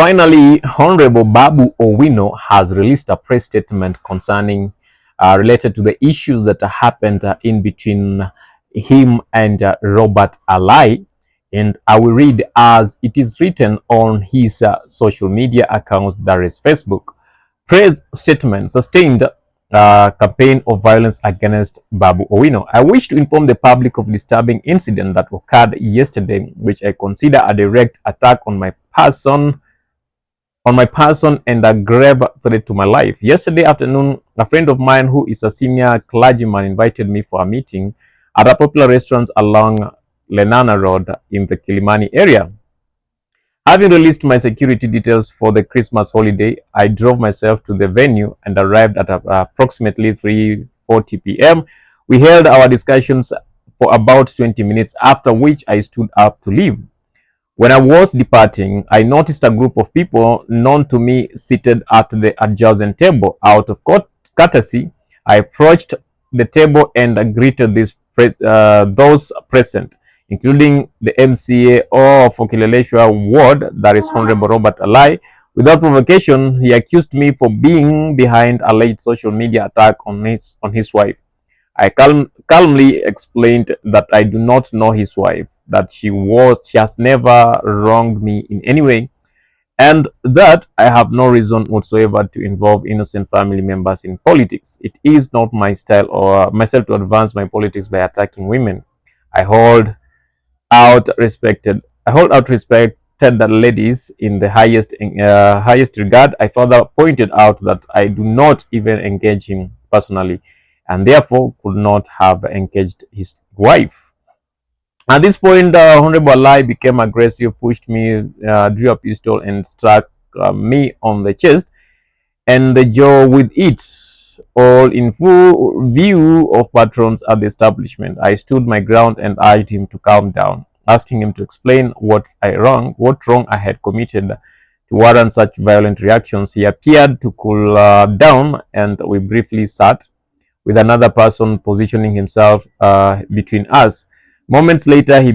Finally, Honorable Babu Owino has released a press statement concerning related to the issues that happened in between him and Robert Alai. And I will read as it is written on his social media accounts, that is Facebook. Press statement: sustained campaign of violence against Babu Owino. I wish to inform the public of disturbing incident that occurred yesterday, which I consider a direct attack on my person and a grave threat to my life. Yesterday afternoon, a friend of mine who is a senior clergyman invited me for a meeting at a popular restaurant along Lenana Road in the Kilimani area. Having released my security details for the Christmas holiday, I drove myself to the venue and arrived at approximately 3:40 p.m. We held our discussions for about 20 minutes, after which I stood up to leave. When I was departing, I noticed a group of people known to me seated at the adjacent table. Out of courtesy, I approached the table and greeted those present, including the MCA of Kileleshwa ward, that is Honorable Robert Alai. Without provocation, he accused me for being behind alleged social media attack on his wife. I calmly explained that I do not know his wife, that she has never wronged me in any way, and that I have no reason whatsoever to involve innocent family members in politics. It is not my style or myself to advance my politics by attacking women. I hold I hold out respected the ladies in the highest regard. I further pointed out that I do not even engage him personally, and therefore could not have engaged his wife. At this point, Honorable Alai became aggressive, pushed me, drew a pistol, and struck me on the chest and the jaw with it, all in full view of patrons at the establishment. I stood my ground and urged him to calm down, asking him to explain what wrong I had committed to warrant such violent reactions. He appeared to cool down, and we briefly sat, with another person positioning himself between us. Moments later, he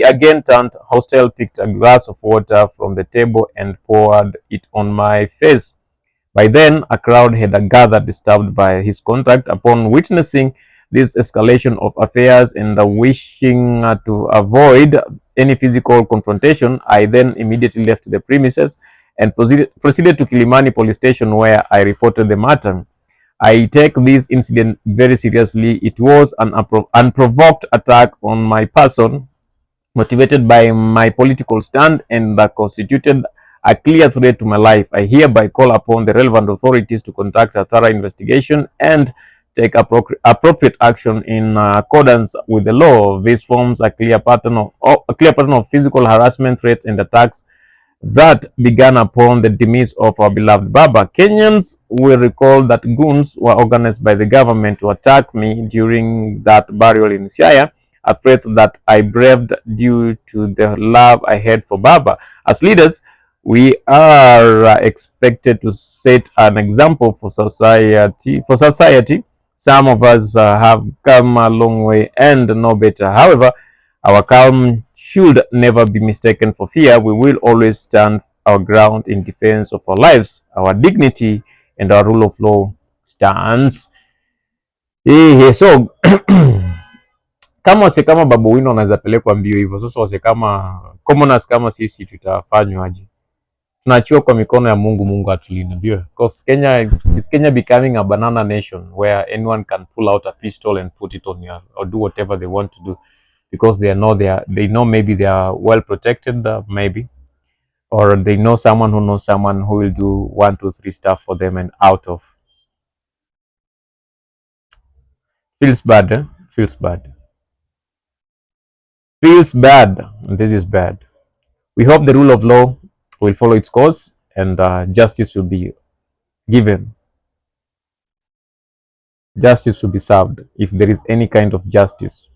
again turned hostile, picked a glass of water from the table and poured it on my face. By then, a crowd had gathered, disturbed by his conduct. Upon witnessing this escalation of affairs and wishing to avoid any physical confrontation, I then immediately left the premises and proceeded to Kilimani police station, where I reported the matter. I take this incident very seriously. It was an unprovoked attack on my person, motivated by my political stand, and that constituted a clear threat to my life. I hereby call upon the relevant authorities to conduct a thorough investigation and take appropriate action in accordance with the law. This forms a clear pattern of physical harassment, threats, and attacks that began upon the demise of our beloved Baba. Kenyans will recall that goons were organized by the government to attack me during that burial in Siaya, a threat that I braved due to the love I had for Baba. As leaders, we are expected to set an example for society. Some of us have come a long way and know better. However, our calm should never be mistaken for fear. We will always stand our ground in defense of our lives, our dignity, and our rule of law stands. So kama wase kama Babu Owino anaweza pelekwa mbio hivyo, sasa wase kama commoners kama sisi tutafanywaje? Tunaachiwa kwa mikono ya Mungu. Mungu atulinde, because Kenya becoming a banana nation where anyone can pull out a pistol and put it on you or do whatever they want to do, because they know maybe they are well protected, maybe, or they know someone who will do 1, 2, 3 stuff for them and out of. Feels bad, eh? Feels bad. This is bad. We hope the rule of law will follow its course, and justice will be given. Justice will be served, if there is any kind of justice.